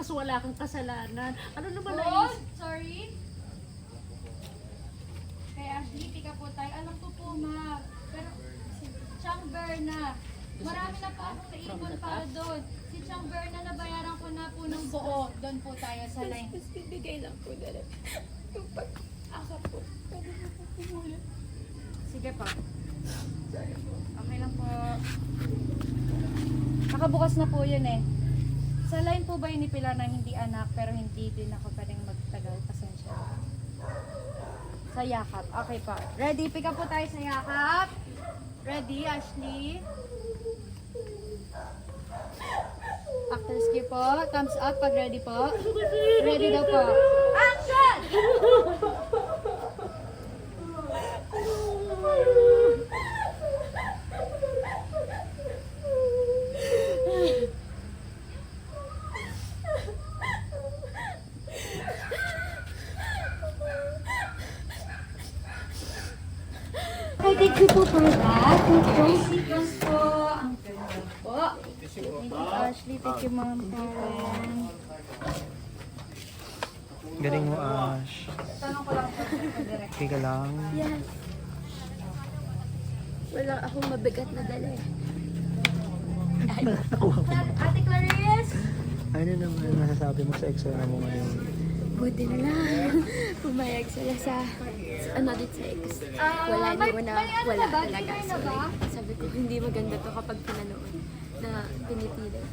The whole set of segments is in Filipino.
Tapos wala kang kasalanan. Ano naman Oh, sorry. Kay Ashley, tika po tayo. Alam ko po, ma. Pero si Chang Berna, marami na po akong naipon para doon. Si Chang Berna, nabayaran ko na po ng buo. Doon po tayo sa line. Mas bibigay lang po na lang. Yung pag-asa po. Pwede mo po pumulit. Sige pa. Okay lang po. Nakabukas na po yun eh. Sa line po ba yun ni Pilar na hindi anak pero hindi din ako pwedeng magtagal? Pasensya. Sa yakap. Okay pa. Ready? Pick up po tayo sa yakap. Ready, Ashley? Actors cue po. Thumbs up pag ready po. Ready daw po. Action! I thank you po for that. Yung sequence po. Ang ganda po. Thank you, Ashley. Thank you, Ma'am Karen. Galing mo, Ash. Tanong ko lang po, direct. Okay ka lang. Yes. Wala akong mabigat na dala eh. Ate Clarice! Ano naman nasasabi mo sa eksena mo ngayon? Buti na lang. Pumayag sila sa another sex. Wala may naman na ano wala na ba? talaga. May na ba? Sabi ko, hindi maganda to kapag pinanood na pinipili.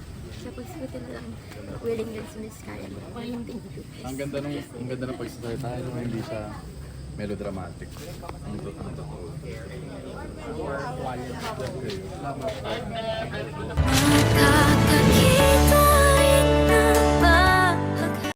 Tapos buti na lang willing din si Miss Kaya mo. Kung hindi. Ang ganda ng pagsasalita nung hindi siya melodramatic. Ang totoo. Makakakita